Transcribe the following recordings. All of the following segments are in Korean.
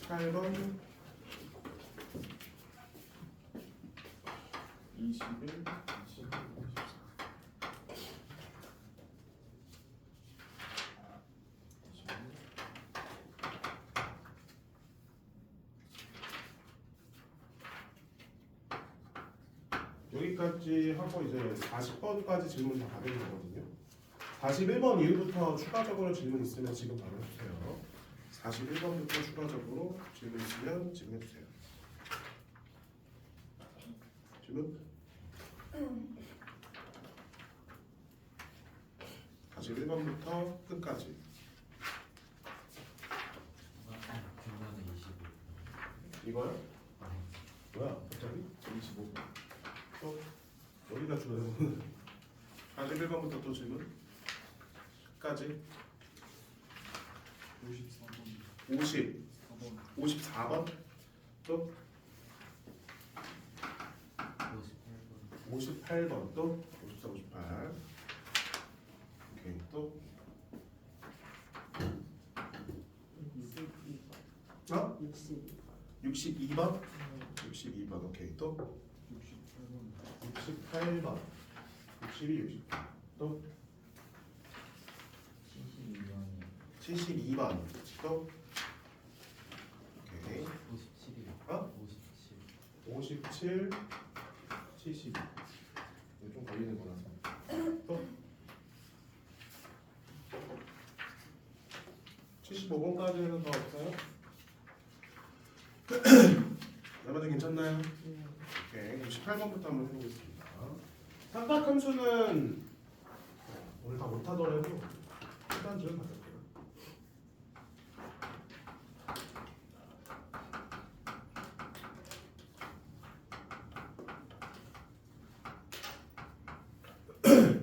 18번 21 여기까지 하고 이제 40번까지 질문 다 받으면 되거든요. 41번 이후부터 추가적으로 질문 있으면 지금 바로 해주세요. 41번부터 추가적으로 질문 있으면 지금 해주세요. 질문? 41번부터 끝까지. 중간에 25. 이거요? 뭐야? 갑자기? 25번. 또 여기다 주어요. 41번부터 또 질문? 끝까지. 50, 54번. 또 58번. 58번. 또 54, 58. 오케이. 또 62번. 62번. 오케이. 또 68번. 62, 68. 또 72번. 또 오케이. 57이요. 57. 57, 72. 이거 좀 걸리는 거라서. 또 75번까지는 더 없어요? 여러분들 괜찮나요? 오케이. 18번부터 한번 해보겠습니다. 삼각함수는 오늘 다 못하더라도 일단 좀 받을게요.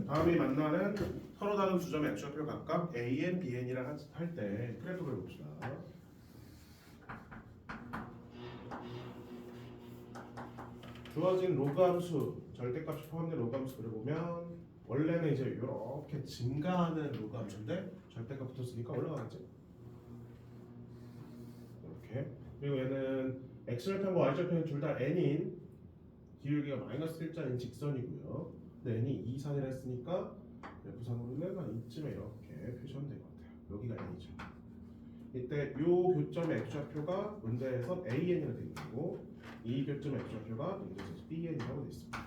다음에 만나는 서로 다른 두 점의 x좌표 각각 a,n, b,n이랑 할 때 그래프를 봅시다. 주어진 로그 함수, 절대값이 포함된 로그 함수 그려보면 원래는 이제 이렇게 증가하는 로그 함수인데 절대값 붙었으니까 올라가겠지? 이렇게. 그리고 얘는 x절편과 y절편이 둘 다 n인 기울기가 마이너스 1자인 직선이고요. 근데 n이 2, 3이라 했으니까 부산으로는 한 이쯤에 이렇게 표시하면 될 것 같아요. 여기가 n이죠. 이때 요 교점의 x좌표가 문제에서 an이라 되어 있고 이 교점의 x좌표가 문제에서 bn이라고 되어 있습니다.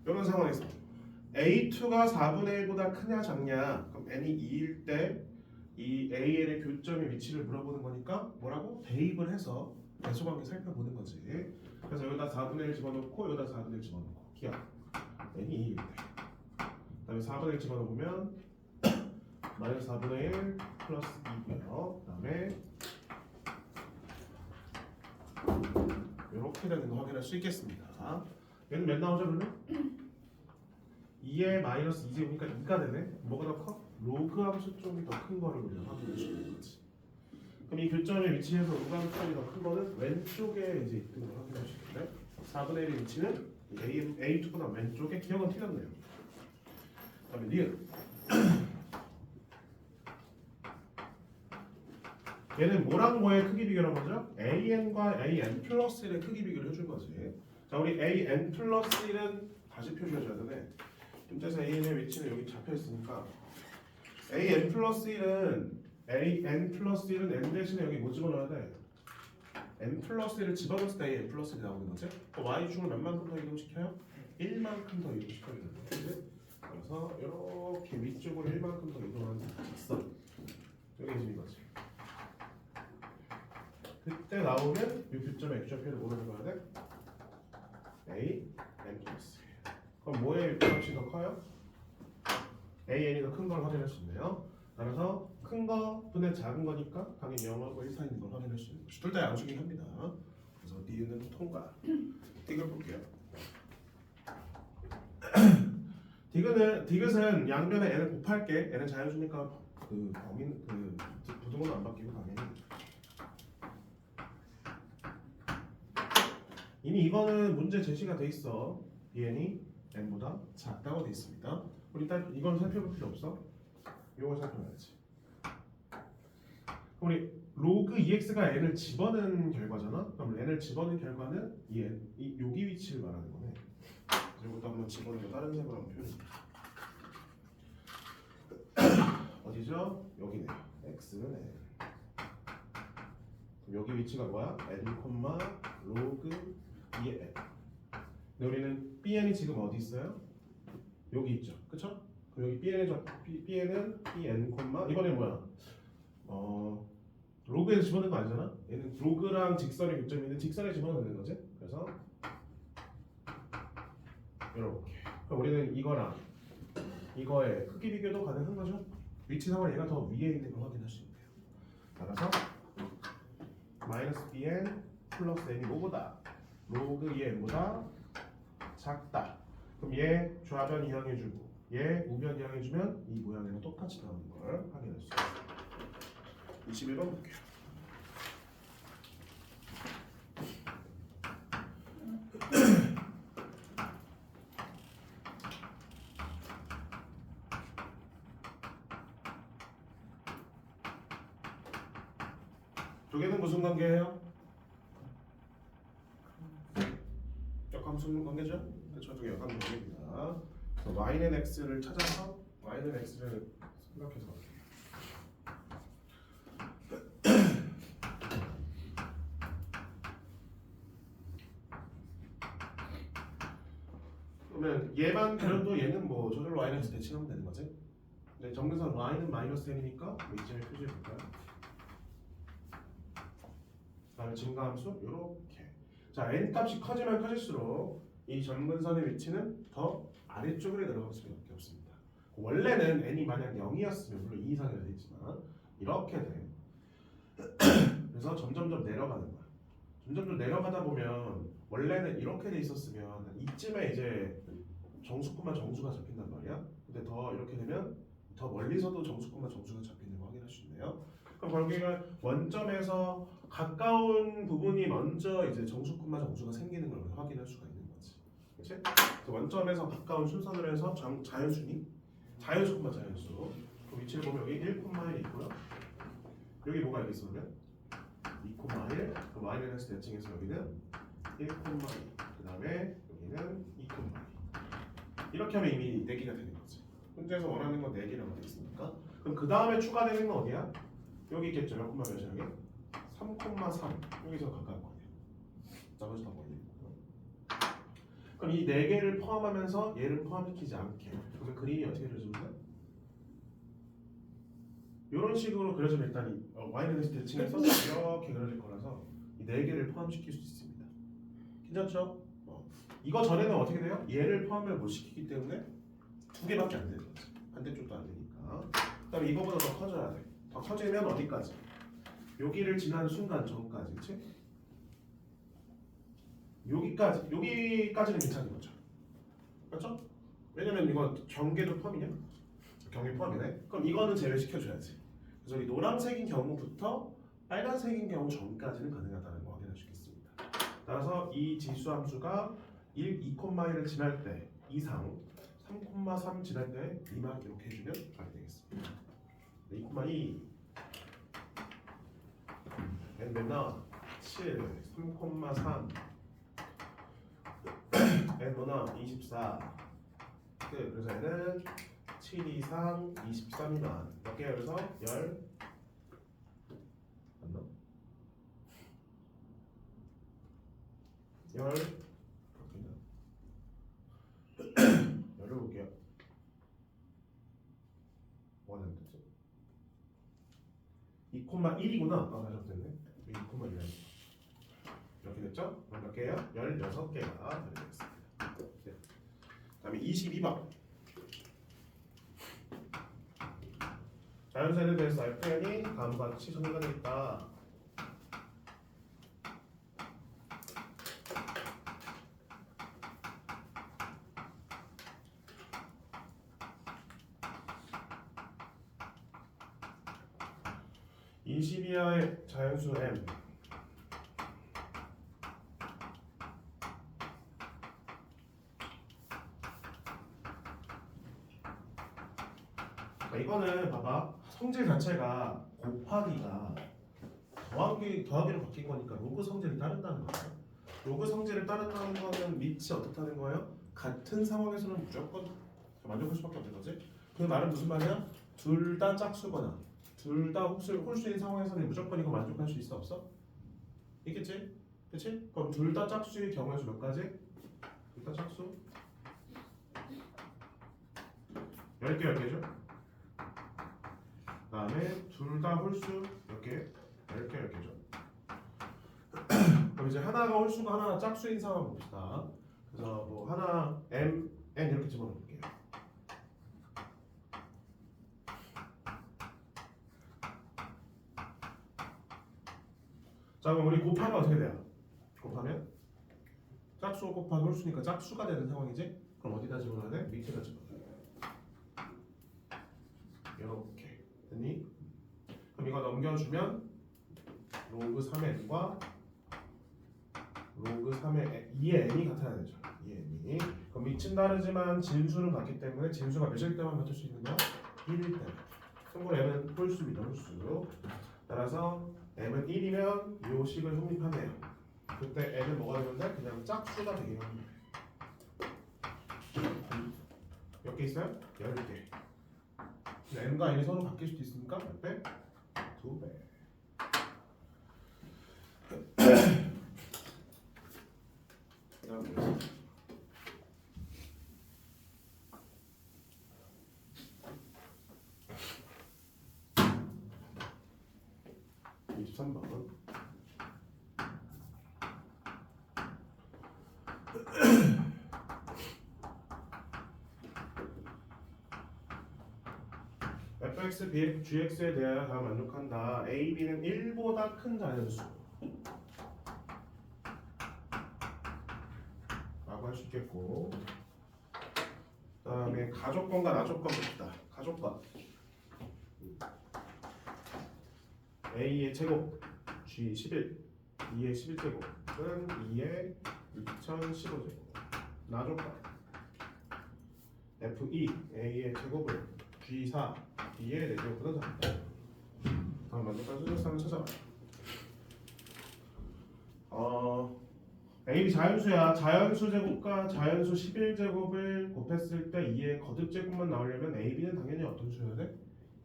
이런 상황에서 a2가 4분의 1보다 크냐 작냐 그럼 n이 2일 때 이 an의 교점의 위치를 물어보는 거니까 뭐라고? 대입을 해서 배수관계 살펴보는 거지. 그래서 여기다 4분의 1 집어넣고 여기다 4분의 1 집어넣고 기억 n이 2일 때 그 다음에 4분의 1 집어넣으면 마이너스 4분의 1 플러스 2고요. 그 다음에 이렇게 되는 거 확인할 수 있겠습니다. 얘는 몇 나오죠 그러면? 2에 마이너스 2제곱이니까 2가 되네. 뭐가 더 커? 로그 함수 쪽이 더 큰 거를 우리가 확인할 수 있는 거지. 그럼 이 교점의 위치에서 로그 함수 쪽이 더 큰 거는 왼쪽에 이제 있는 걸 확인할 수 있는데 4분의 1의 위치는 A2보다 왼쪽에 기억은 틀렸네요. 그 다음에 리을 얘는 뭐랑 뭐의 크기 비교를 한 거죠? AN과 AN 플러스 1의 크기 비교를 해준 거지. 자, 우리 AN 플러스 1은 다시 표시해줘야 되네. 문제에서 AN의 위치는 여기 잡혀 있으니까 AN 플러스 1은 N 대신에 여기 뭐 집어넣어야 돼? N 플러스 1을 집어넣었을 때 AN 플러스 1이 나오는 거지? Y축을 몇만큼 더 이동시켜요? 1만큼 더 이동시켜야 되는 거지. 그래서 이렇게 위쪽으로 1만큼 더 이동하는 직선 여기 지금 이거지. 그때 나오면 이 교점의 x좌표를 뭐로 해봐야 돼? A, n 플러스. 그럼 뭐의 값이 더 커요? AN이 더 큰 걸 확인할 수 있네요. 따라서 큰 거분의 작은 거니까 당연히 0하고 1 사이인 걸 확인할 수 있는 거죠. 둘 다 양수긴 합니다. 그래서 니은은 통과. 디귿 볼게요. 디귿은 양변에 n을 곱할게. n은 자연수니까 그 범위는 그 부등호는 안 바뀌고 당연히. 이미 이거는 문제 제시가 돼 있어. bn이 n보다 작다고 돼 있습니다. 우리 일단 이건 살펴볼 필요 없어. 이걸 살펴봐야지. 우리 로그 EX가 n을 집어넣은 결과잖아. 그럼 n을 집어넣은 결과는 이 n, 이 여기 위치를 말하는 거네. 이것도 한번 집어넣고 다른 색으로 한번 표현해볼게. 어디죠? 여기네요. x는 n. 그럼 여기 위치가 뭐야? n, 로그 2의 n. 근데 우리는 bn이 지금 어디 있어요? 여기 있죠. 그쵸? 그럼 여기 bn은 bn, 이번에 뭐야? 로그에서 집어넣는 거 아니잖아? 얘는 로그랑 직선의 교점이 있는 직선에 집어넣는 거지. 그래서 이렇게. 그럼 우리는 이거랑 이거의 크기 비교도 가능한 거죠. 위치상으로 얘가 더 위에 있는 걸 확인하시면 돼요. 따라서 마이너스 bn 플러스 n이 뭐보다 로그 2n보다 작다. 그럼 얘 좌변 이항해주고 얘 우변 이항해주면 이 모양이랑 똑같이 나오는 걸 확인할 수 있어요. 21번 볼게요. 두 개는 무슨 관계예요? 역함수 관계죠? 그렇죠. 두 개 역함수 관계입니다. 그래서 y는 x를 찾아서 y는 x를 생각해서 갈게요. 그러면 얘만 그려도 얘는 뭐 저절로 y는 x 대칭하면 되는 거지. 근데 정근선 y는 마이너스 n이니까 이점에 표시해 볼까요? 그다음에 증가함수 이렇게. 자, n 값이 커지면 커질수록 이 점근선의 위치는 더 아래쪽으로 내려갈 수밖에 없습니다. 원래는 n이 만약 0이었으면 물론 2 이상이라 돼 있지만 이렇게 돼. 그래서 점점점 내려가는 거야. 점점점 내려가다 보면 원래는 이렇게 돼 있었으면 이쯤에 이제 정수권만 정수가 잡힌단 말이야. 근데 더 이렇게 되면 더 멀리서도 정수권만 정수가 잡히는 거 확인할 수 있네요. 그럼 결국에는 원점에서 가까운 부분이 먼저 이제 정수권만 정수가 생기는 걸 확인할 수가 있는 거지. 그렇지? 원점에서 가까운 순서대로 해서 자연수니 자연수권만 자연수. 그 위치를 보면 여기 1,1이 있고요. 여기 뭐가 여기 있으면 2,1. 그 마이너스 대칭해서 여기는 1,2. 그 다음에 여기는 2,2. 이렇게 하면 이미 4개가 되는 거지. 문제에서 원하는 건 4개라고 되어 있으니까. 그럼 그 다음에 추가되는 건 어디야? 여기 있겠죠. 몇 콤마 몇이야? 3,3. 여기서 가까울 거 아니야. 나머지 다 멀리 있고. 그럼 이 4개를 포함하면서 얘를 포함시키지 않게. 그러면 그림이 어떻게 그려집니까? 이런 식으로 그려지면 일단 이 y는 대칭해서 이렇게 그려질 거라서 이 4개를 포함시킬 수 있습니다. 괜찮죠? 이거 전에는 어떻게 돼요? 얘를 포함을 못 시키기 때문에 2개밖에 안 되는 거지. 반대쪽도 안 되니까. 그다음에 이거보다 더 커져야 돼. 더 커지면 어디까지? 여기를 지나는 순간 전까지, 그렇지? 여기까지는 괜찮은 거죠. 그렇죠? 왜냐면 이거 경계도 포함이냐? 경계 포함이네. 그럼 이거는 제외시켜줘야지. 그래서 이 노란색인 경우부터 빨간색인 경우 전까지는 가능하다는 거 확인할 수 있겠습니다. 따라서 이 지수함수가 2,1을 지날 때 이상 3,3 지날 때 이만 기록해주면 잘 되겠습니다. 2,2 n 맨나 7 3,3 n 뭐나 24 그래서 n은 7 이상 23 미만 몇 개야? 그래서 10 맞나? 10 열을 볼게요. 뭐가 잘못됐지? 2,1이구나. 아, 잘못됐네. 2,1 이렇게 됐죠? 그럼 몇 개예요? 16개가 되겠습니다. 네. 다음에 22번. 자연수에 대해서 알프엔이 다음과 같이 정의가 있다. 인시비아의 자연수 m 이거는 봐봐 성질 자체가 곱하기가 더하기로 바뀐 거니까 로그 성질이 따른다는 거예요. 로그 성질을 따른다는 거는 밑이 어떻다는 거예요? 같은 상황에서는 무조건 만족할 수밖에 없는 거지. 그 말은 무슨 말이야? 둘 다 짝수거나 둘 다 홀수인 상황에서는 무조건 이거 만족할 수 있어 없어? 있겠지? 그치? 그럼 둘 다 짝수의 경우의 수 몇 가지? 둘 다 짝수 10개 10개죠? 그 다음에 둘 다 홀수 몇 개? 10개 10개죠. 그럼 이제 하나가 홀수가 하나가 짝수인 상황 봅시다. 그래서 뭐 하나 m, n 이렇게 집어넣을게요. 자 그럼 우리 곱하면 어떻게 돼요? 곱하면 짝수 곱하기 홀수니까 짝수가 되는 상황이지? 그럼 어디다 집어넣어야 돼? 밑에다 집어넣어야 돼. 이렇게 됐니? 그럼 이거 넘겨주면 로그 3n과 로그 3의 2의 n이 같아야 되죠. 2의 n이. 그럼 밑은 다르지만 진수는 같기 때문에 진수가 몇일 때만 같을 수 있는 거야? 1일 때. 참고로 m은 홀수입니다. 홀수. 따라서 m은 1이면 이 식을 성립하네요. 그때 n은 뭐가 되면 돼? 그냥 짝수가 되기만 하면 돼. 몇 개 있어요? 10개. n과 n이 서로 바뀔 수도 있으니까 몇 배? 2배. 그다음에 23번. fx, bf, gx에 대하여 다 만족한다. a, b는 1보다 큰 자연수 라고 할 수 있겠고, 그 다음에 가족권과 나족권 봅시다. 가족권 a의 제곱 g 11, 2의 11제곱은 2의 2015제곱. 나족권 f2 a의 제곱을 g4 b의 4제곱보다 작다. 다음 만족한 수직상을 찾아봐. a 자연수야. 자연수 제곱과 자연수 11제곱을 곱했을 때 2의 거듭제곱만 나오려면 a, b는 당연히 어떤 수여야 돼?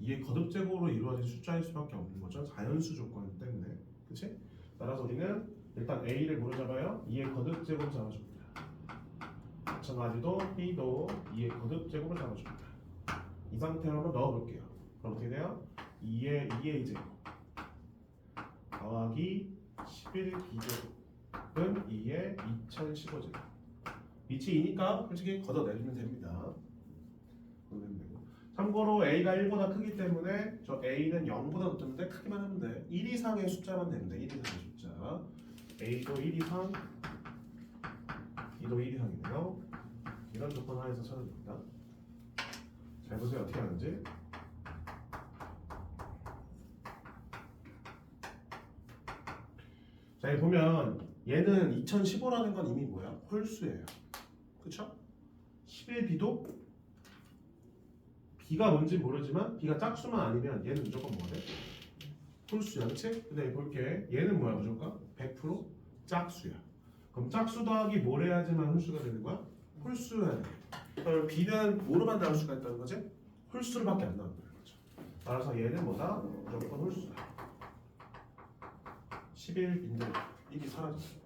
2의 거듭제곱으로 이루어진 숫자일 수밖에 없는 거죠. 자연수 조건 때문에. 그치? 따라서 우리는 일단 a를 뭐로 잡아요? 2의 거듭제곱 잡아줍니다. 마찬가지로 b도 2의 거듭제곱을 잡아줍니다. 이 상태로 한번 넣어볼게요. 그럼 어떻게 돼요? 2의 2의 제곱 더하기 11b제곱은 2의 2015제곱. 밑이 2니까 솔직히 걷어내주면 됩니다. 참고로 a가 1보다 크기 때문에 저 a는 0보다 높은데 크기만 하면 돼. 1 이상의 숫자만 되면 돼. 1 이상의 숫자. a도 1 이상, b도 1 이상이네요. 이런 조건 하에서 찾아줍니다. 잘 보세요. 어떻게 하는지. 자, 여기 보면 얘는 2015라는 건 이미 뭐야? 홀수예요. 그쵸? 11b도 b가 뭔지 모르지만 b가 짝수만 아니면 얘는 무조건 뭐야 돼? 홀수야. 그치? 근데 볼게. 얘는 뭐야 무조건? 100% 짝수야. 그럼 짝수 더하기 뭘 해야지만 홀수가 되는 거야? 홀수여야 돼. 그럼 b는 뭐로만 나올 수가 있다는 거지? 홀수로밖에 안 나온다는 거죠. 따라서 얘는 뭐다? 무조건 홀수다. 11인데 1이 사라졌어요.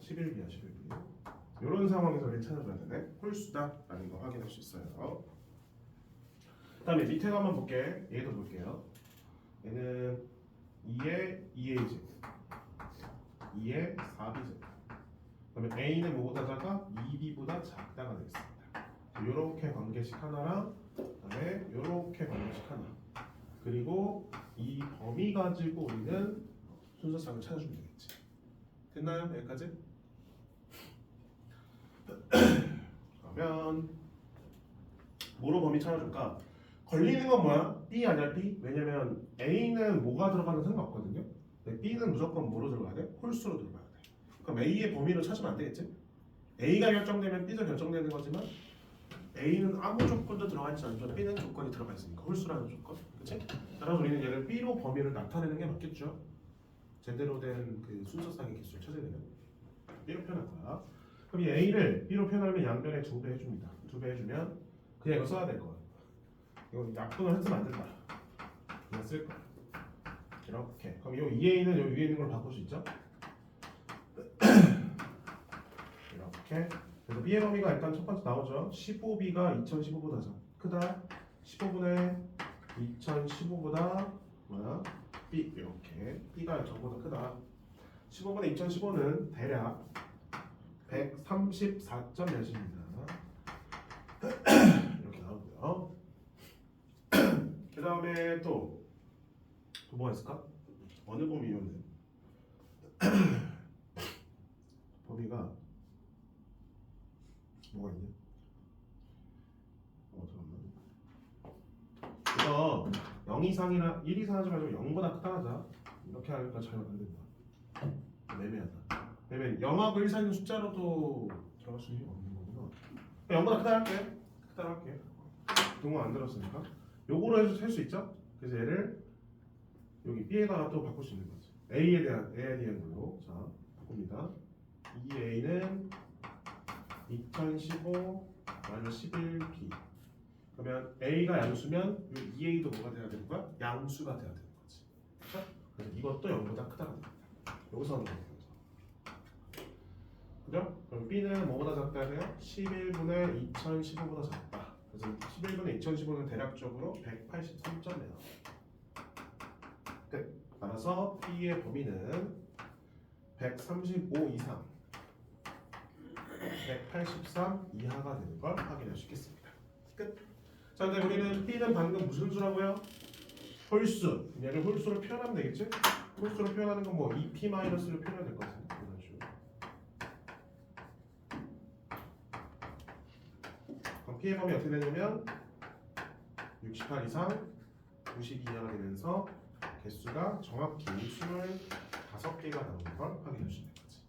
11이야 11. 이런 상황에서 우리 찾아줘야 되네. 홀수다라는 거 확인할 수 있어요. 그다음에 밑에 한번 볼게. 얘도 볼게요. 얘는 2의 2a 제곱, 2의 4b 제곱. 그러면 a는 뭐보다 작아? 2b보다 작다가 되겠습니다. 이렇게 관계식 하나랑 그다음에 이렇게 관계식 하나. 그리고 이 범위 가지고 우리는 순서상을 찾아주면 되겠지. 됐나요? 여기까지? 그러면 뭐로 범위 찾아줄까? 걸리는 건 뭐야? B 아니야 B? 왜냐면 A는 뭐가 들어가는 상관없거든요. 근데 B는 무조건 뭐로 들어가야 돼? 홀수로 들어가야 돼. 그럼 A의 범위로 찾으면 안 되겠지? A가 결정되면 B도 결정되는 거지만 A는 아무 조건도 들어가 있지 않죠. B는 조건이 들어가 있으니까 홀수라는 조건, 그렇지? 따라서 우리는 얘를 B로 범위를 나타내는 게 맞겠죠. 제대로 된 그 순서상의 개수를 찾아내면 B로 표현할 거야. 그럼 이 A를 B로 표현하면 양변에 2배 해줍니다. 2배 해주면 그냥 이거 써야 될 거야. 이거 약분을 했으면 안 된다. 그냥 쓸 거야. 이렇게. 그럼 이 2A는 여기 위에 있는 걸 바꿀 수 있죠? 이렇게. 그래서 B의 범위가 일단 첫 번째 나오죠. 15B가 2015보다 크다. 15분의 2015보다 뭐야? B 이렇게. B가 저보다 크다. 15분의 2015는 대략 134점 몇입니다. 이렇게 나오고요. 그 다음에 또 뭐가 있을까? 어느 범위 이용돼? 범위가 뭐가 있냐? 잠깐만. 이거 0 이상이나 1 이상 하지 말고 0보다 크다 하자. 이렇게 하니까 잘 안 된다. 애매하다. 왜냐면 0하고 1 사이는 숫자로도 들어갈 수 있는 거구나. 0보다 크다 할게. 크다 할게. 동호 안 들었으니까. 요거로 해서 셀 수 있죠? 그래서 얘를 여기 B에다가 또 바꿀 수 있는 거지. A에 대한 걸로. 자, 바꿉니다. 이 A는 2015 11B. 그러면 A가 양수면 이 2A도 뭐가 돼야 되는 거야? 양수가 돼야 되는 거지. 그렇죠? 그래서 이것도 0보다 크다가 됩니다. 여기서 하는 거예요. 그죠? 그럼 B는 뭐보다 작다 해요? 11분의 2015보다 작다. 그래서 11분의 2015는 대략적으로 183점이에요. 끝. 따라서 B의 범위는 135 이상, 183 이하가 되는 걸 확인할 수 있겠습니다. 끝. 자, 근데 우리는 B는 방금 무슨 수라고요? 홀수. 얘를 홀수로 표현하면 되겠지? 홀수로 표현하는 건 뭐 2P-로 표현해야 될 것 같은데. 이런 식으로. 그럼 P의 범위 어떻게 되냐면 68 이상, 92 이하가 되면서 개수가 정확히 25개가 나오는 걸 확인할 수 있는 거지.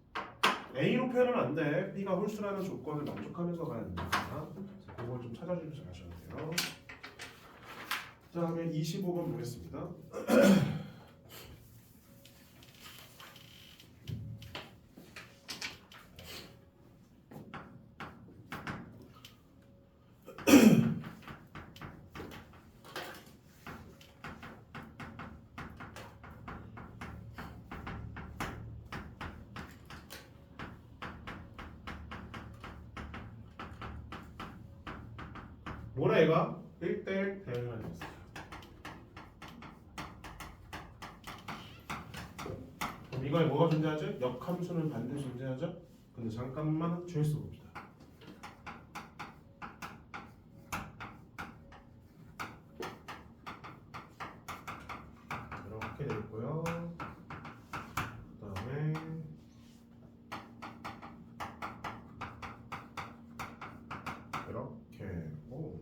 A로 표현은 안 돼. B가 홀수라는 조건을 만족하면서 가야 됩니다. 자, 그걸 좀 찾아주셔서 가셔야 돼요. 자, 다음에 25번 보겠습니다. 뭐라 얘가? 1대1 대응을 했어요. 그럼 이거에 뭐가 존재하죠? 역함수는 반드시 존재하죠? 근데 잠깐만 조회수 봅시다. 이렇게 돼 있고요. 그 다음에 이렇게 오.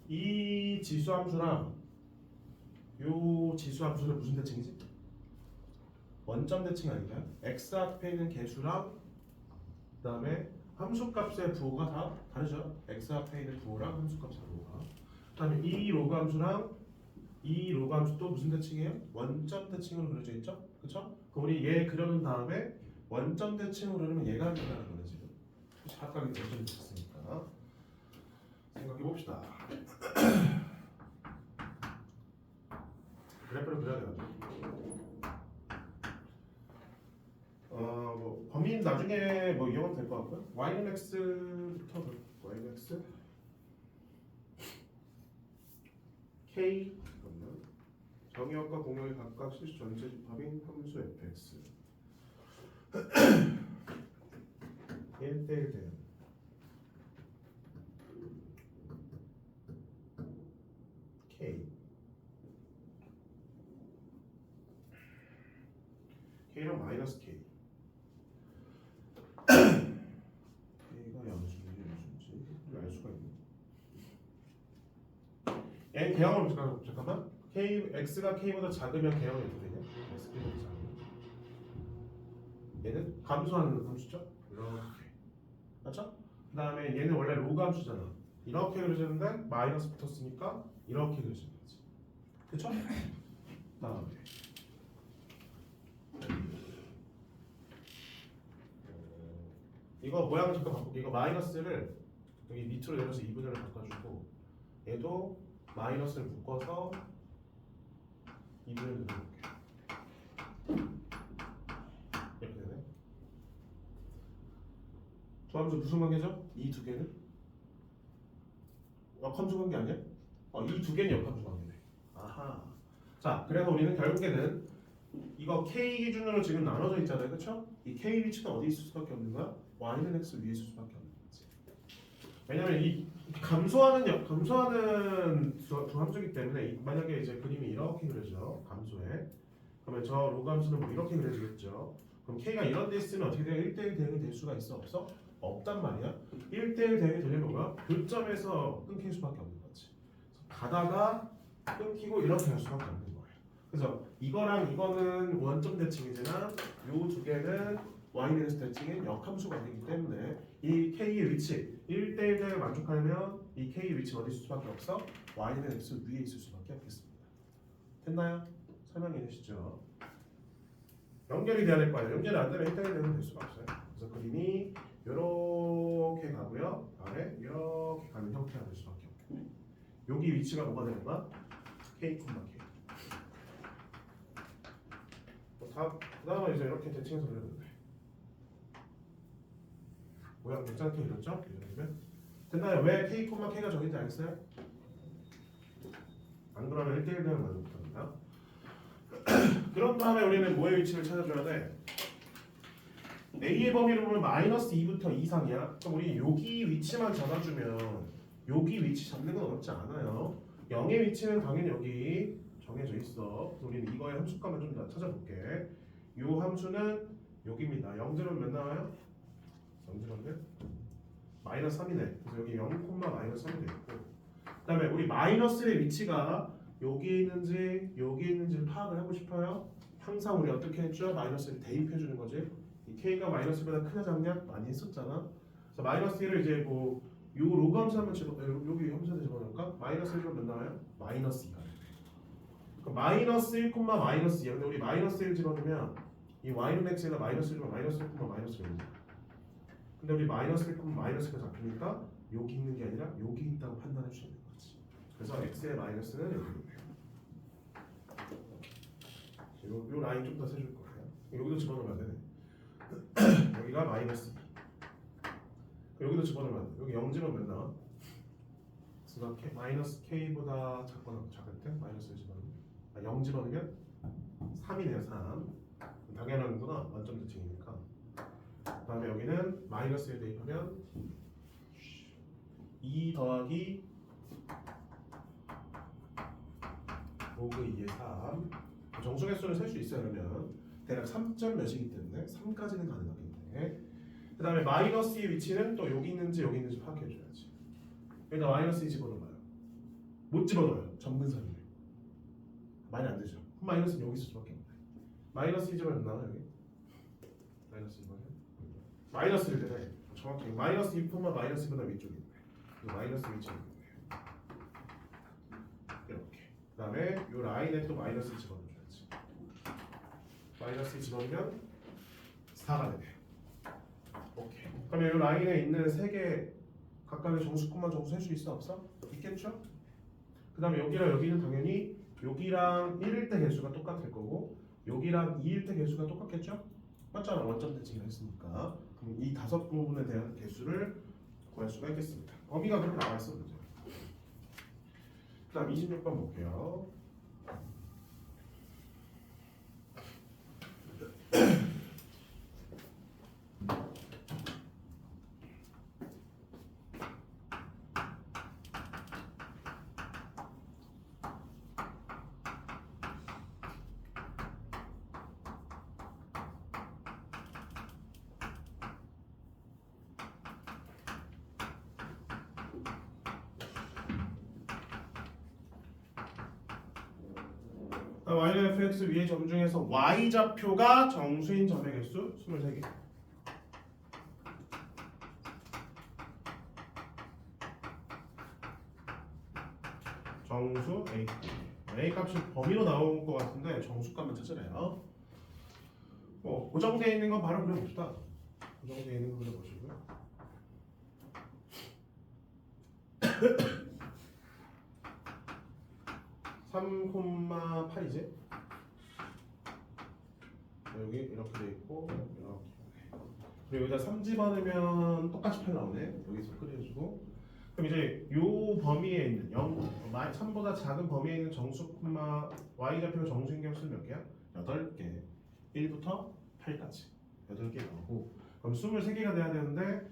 이 지수함수랑 요 지수함수는 무슨 대칭이지? 원점 대칭 아닌가요? x 앞에 있는 개수랑 그 다음에 함수값의 부호가 다 다르죠? x 앞에 있는 부호랑 함수값의 부호가. 그 다음에 이 로그 함수랑 이 로그 함수도 무슨 대칭이에요? 원점 대칭으로 그려져 있죠? 그쵸? 그럼 우리 얘 그려놓은 다음에 원점 대칭으로 그리면 얘가 된다는 거네 지금. 각각의 원점이 있으니까 생각해 봅시다. 그래프를 그려야 되거든요. 뭐 범위는 나중에 뭐 이용하면 될 것 같고요. y는 x부터 y는 x k 잠깐만. 정의역과 공역이 각각 실수 전체 집합인 함수 fx 1대1 대응 k k랑 마이너스 k k가 양수인지 무슨지 알 수가 있네. 얘 개항을 잠깐만 x가 k보다 작으면 개형이 어떻게 되냐? x k보다 작으면 얘는 감소하는 함수죠? 이렇게 맞죠? 그 다음에 얘는 원래 로그 함수잖아. 이렇게 그려졌는데 마이너스 붙었으니까 이렇게 그려지는 거지. 그쵸? 다음에 이거 모양을 잠깐 바꿀게. 이거 마이너스를 여기 밑으로 내려서 2분의 1을 바꿔주고 얘도 마이너스를 묶어서 2분의 1을 내려볼게. 이렇게 되네. 저 함수 무슨 관계죠? 이 두 개는? 역함수 관계 아니야? 이 두 개는 역함수 관계네. 아하. 자, 그래서 우리는 결국에는 이거 k 기준으로 지금 나눠져 있잖아요, 그렇죠? 이 k 위치는 어디 있을 수밖에 없는 거야? y는 x 위에 있을 수밖에 없는 거지. 왜냐면 이 감소하는 두 함수이기 때문에 만약에 이제 그림이 이렇게 그려져 감소해. 그러면 저 로그 함수는 뭐 이렇게 그려지겠죠. 그럼 k가 이런 데 있으면 어떻게 돼요? 1대1 대응이 될 수가 있어? 없어? 없단 말이야. 1대1 대응이 되려면 뭐야? 교점에서 끊길 수밖에 없는 거지. 가다가 끊기고 이렇게 할 수밖에 없는 거예요. 그래서 이거랑 이거는 원점 대칭이지만 요 두 개는 y는 대칭인 역함수 관계이기 때문에 이 k의 위치 1대1 대응을 만족하려면 이 k의 위치 어디 있을 수밖에 없어? y는 x 위에 있을 수밖에 없겠습니다. 됐나요? 설명해 주시죠. 연결이 돼야 될 거 아니에요. 연결이 안 되면 1대1 대응은 될 수가 없어요. 그래서 그림이 이렇게 가고요. 다음에 이렇게 가는 형태가 될 수밖에 없겠네. 여기 위치가 뭐가 되는 거야? k, k. 그 다음에 이제 이렇게 대칭해서 그렸는데 모양 괜찮게 그렸죠? 이러면 됐나요? 왜 k, k가 저긴지 알겠어요? 안 그러면 1대1 대응 만들 못합니다. 그런 다음에 우리는 뭐의 위치를 찾아줘야 돼? A의 범위를 보면 마이너스 2부터 2 이상이야. 그럼 우리 여기 위치만 잡아주면 여기 위치 잡는 건 어렵지 않아요. 0의 위치는 당연히 여기 정해져 있어. 우리는 이거의 함수값만 좀 더 찾아볼게. 이 함수는 여기입니다. 0제로는 몇 나와요? 0제로는 마이너스 3이네. 그래서 여기 0, 마이너스 3이 되겠고 그 다음에 우리 마이너스의 위치가 여기에 있는지를 파악을 하고 싶어요. 항상 우리 어떻게 했죠? 마이너스를 대입해 주는 거지. 이 k가 마이너스보다 크냐 작냐 많이 했었잖아. 그래서 마이너스 1을 이제 뭐 요 로그 함수 한번 여기 함수를 집어넣을까? 마이너스 1은 몇 나와요? 마이너스 2가 돼. 그럼 마이너스 1, 마이너스 2. 근데 우리 마이너스 1 집어넣으면 이 y는 x에다 마이너스 1은 마이너스 1, 마이너스 1이야. 근데 우리 마이너스 1, 마이너스가 잡히니까 여기 있는 게 아니라 여기 있다고 판단해 주시면 되는 거지. 그래서 x의 마이너스는 여기 있네요. 요 라인 좀 더 세줄 거예요. 여기도 집어넣으면 되네. 여기가 마이너스 2. 여기도 집어넣으면 안 돼. 여기 0제로 몇 나와? x가 마이너스 k보다 작거나 작을 때 마이너스 1 집어넣으면 0 집어넣으면 3이네요. 3. 당연하는구나. 원점 대칭이니까. 그 다음에 여기는 마이너스 1 대입하면 2 더하기 로그 2의 3. 정수개수를 셀 수 있어요. 그러면 대략 3점 몇이기 때문에 3까지는 가능하겠네. 그 다음에 마이너스 2의 위치는 또 여기 있는지 파악해줘야지. 여기다 마이너스 2 집어넣어봐요. 못 집어넣어요. 점근선이네. 많이 안 되죠. 그럼 마이너스는 여기 있을 수밖에 없네. 마이너스 2 집어넣나 여기? 마이너스 2번은? 마이너스 1 되네. 정확히 마이너스 2, 마이너스 2보다 위쪽이 있네. 마이너스 위치가 있네. 이렇게. 그 다음에 이 라인에 또 마이너스 2 집어넣어줘야지. 마이너스 2 집어넣으면 4가 되네. 오케이. 그러면 이 라인에 있는 세 개 각각의 정수값만 정수 셀 수 있어 없어? 있겠죠? 그 다음에 여기랑 여기는 당연히 여기랑 1일 때 개수가 똑같을 거고 여기랑 2일 때 개수가 똑같겠죠? 맞잖아. 원점 대칭을 했으니까. 그럼 이 다섯 부분에 대한 개수를 구할 수가 있겠습니다. 범위가 그렇게 나와 있어. 그 다음 26번 볼게요. y는 fx 위의 점 중에서 y좌표가 정수인 점의 개수 23개. 정수 a. a 값이 범위로 나온 것 같은데 정수값만 찾으래요. 고정되어 있는 건 바로 그려봅시다. 고정되어 있는 거 그려보시고요. 3,8이지? 여기 이렇게 돼 있고 이렇게. 그리고 여기다 3 집어넣으면 똑같이 8 나오네. 여기서 그려주고. 그럼 이제 요 범위에 있는 3보다 작은 범위에 있는 정수 y좌표 정수인 개수는 몇 개야? 8개. 1부터 8까지 8개 나오고. 그럼 23개가 돼야 되는데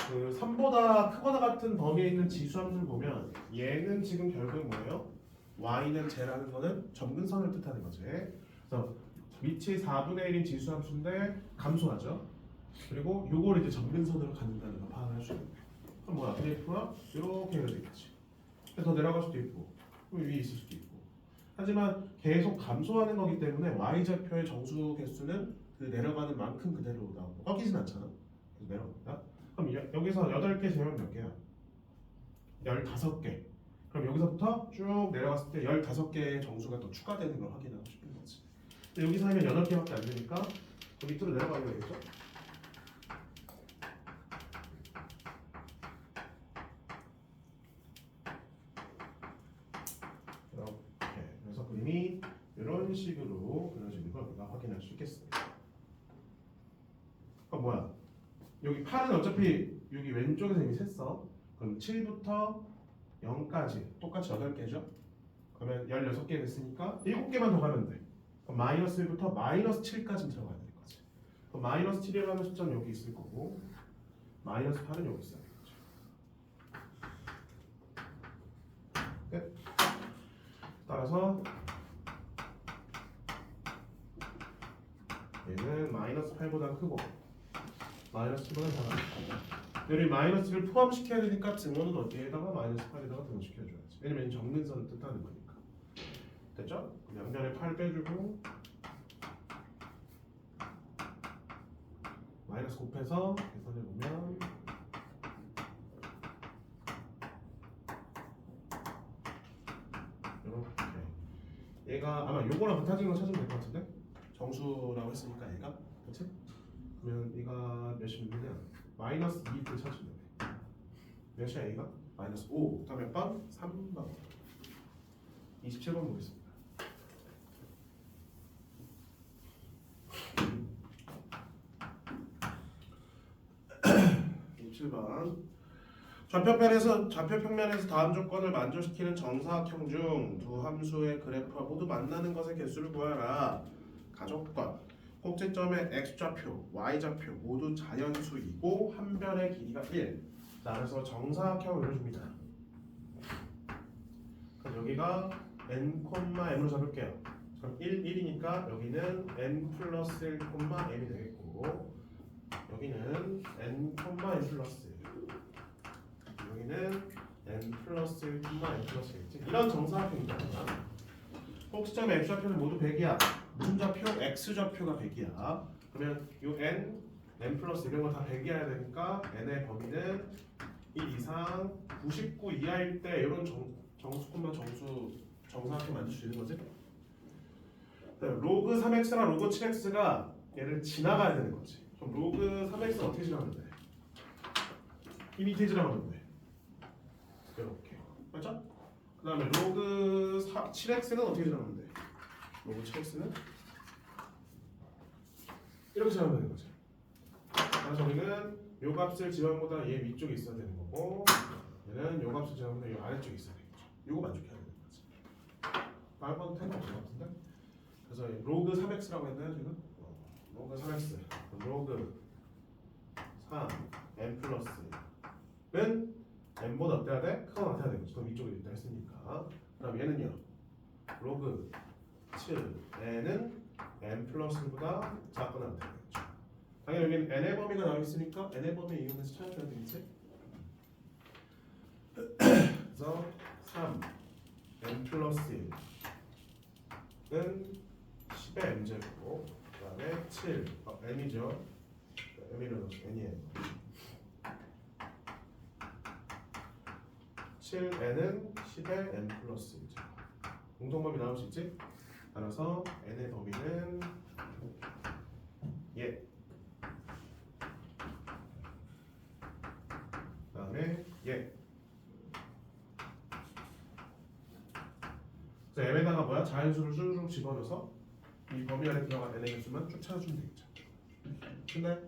그 3보다 크거나 같은 범위에 있는 지수함수를 보면 얘는 지금 결국 뭐예요? y는 제라는 거는 점근선을 뜻하는 거지. 그래서 밑이 4분의 1인 지수함수인데 감소하죠. 그리고 요걸 이제 점근선으로 갖는다는 거 파악할 수 있는 거예요. 그럼 뭐야? 그래프가 이렇게 그려져 있겠지. 더 내려갈 수도 있고 위에 있을 수도 있고. 하지만 계속 감소하는 거기 때문에 y좌표의 정수 개수는 그 내려가는 만큼 그대로 나오고 꺾이진 않잖아. 그래서 내려간다. 그럼 여기서 8개 제곱은 몇 개야? 15개. 그럼 여기서부터 쭉 내려갔을 때 15개의 정수가 또 추가되는 걸 확인하고 싶은 거지. 근데 여기서 하면 8개밖에 안 되니까 그 밑으로 내려가야 되겠죠? 이렇게. 그래서 그림이 이런 식으로 그려지는 걸 우리가 확인할 수 있겠습니다. 그럼 뭐야? 여기 8은 어차피 여기 왼쪽에서 이미 셌어. 그럼 7부터 0까지 똑같이 8개죠? 그러면 16개 됐으니까 7개만 더 가면 돼. 그럼 마이너스 1부터 마이너스 7까지 들어가야 되는 거지. 그럼 마이너스 7이라는 숫자는 여기 있을 거고 마이너스 8은 여기 있어야 되겠죠. 끝. 따라서 얘는 마이너스 8보다 크고 마이너스 7보다 작아. 여기 마이너스를 포함시켜야 되니까 증원은 어디에다가 마이너스 8에다가 등호시켜줘야지. 왜냐면 정근선을 뜻하는 거니까. 됐죠? 양면에 8 빼주고 마이너스 곱해서 계산해보면 이렇게. 얘가 아마 요거랑 같아지는 거 찾으면 될 것 같은데? 정수라고 했으니까 얘가 그치? 그러면 얘가 몇이 있느냐? 마이너스 2를 찾으면 돼. 몇이야 얘가? 마이너스 5. 다음 몇 번? 3번. 27번 보겠습니다. 27번. 좌표평면에서 다음 조건을 만족시키는 정사각형 중 두 함수의 그래프가 모두 만나는 것의 개수를 구하라. 가족권. 꼭지점의 x좌표, y좌표 모두 자연수이고 한 변의 길이가 1. 자, 그래서 정사각형을 그려줍니다. 그럼 여기가 n,m으로 잡을게요. 그럼 1, 1이니까 여기는 n 플러스 1, m이 되겠고 여기는 n, n 플러스 1. 여기는 n 플러스 1, n 플러스 1. 이런 정사각형이잖아. 꼭지점의 x좌표는 모두 100이야. 무슨 좌표? x좌표가 100이야. 그러면 요 n 플러스 이런 거 다 100이어야 되니까 n의 범위는 1 이상 99 이하일 때 이런 정수권만 정사각형 만들 수 있는 거지. 로그 3x랑 로그 7x가 얘를 지나가야 되는 거지. 그럼 로그 3x는 어떻게 지나가면 돼? 이 밑에 지나가면 돼. 이렇게. 맞죠? 그 다음에 로그 7x는 어떻게 지나가면 돼? 로그 7x는 이렇게 지나가면 되는 거지. 그래서 우리는 요 값을 지원보다 얘 위쪽에 있어야 되는 거고 얘는 요 값을 지원보다 요 아래쪽에 있어야 되는 거죠. 요거 만족해야 되는 거지. 다른 건 텐트 없을 것 같은데? 그래서 로그 3x라고 했나요 지금? 로그 3x 로그 3 n 플러스는 n보다 어때야 돼? 크거나 같아야 되겠지. 그럼 위쪽에 있다 했으니까. 그 다음 얘는요 로그 7 n은 n 플러스보다 작거나 같아야 되겠죠. 당연히 여기는 n의 범위가 나와 있으니까 n의 범위 이용해서 찾아줘야 되겠지. 그래서 3 n 플러스 1 10의 m제곱 그 다음에 7 n이죠. m이라고 넣었어. n이에요. 7n은 10의 n 플러스 1제곱. 공통범위 나올 수 있지? 따라서 n의 범위는 예. 그 다음에 예. 그래서 m에다가 뭐야? 자연수를 쭈르륵 집어넣어서 이 범위 안에 들어간 n의 개수만 쭉 찾아주면 되겠죠. 근데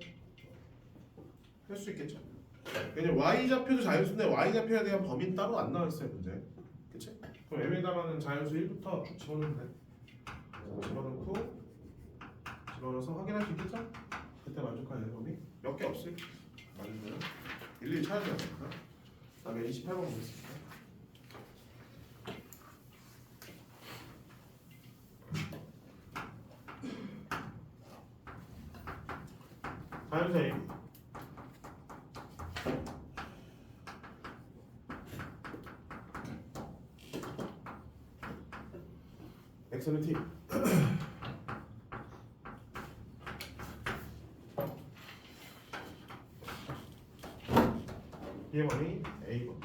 할 수 있겠죠. 왜냐면 y좌표도 자연수인데 y좌표에 대한 범위는 따로 안 나와 있어요, 문제. 그치? 그럼 m에다가는 자연수 1부터 쭉 집어넣으면 돼. 집어넣어서 확인할 수 있겠죠? 그때 만족하는 범위 몇 개 없을 맞으면 일일이 찾아줘야 됩니다. 다음에 28번 보겠습니다. 자연수 A x는 t B의 범위 A번.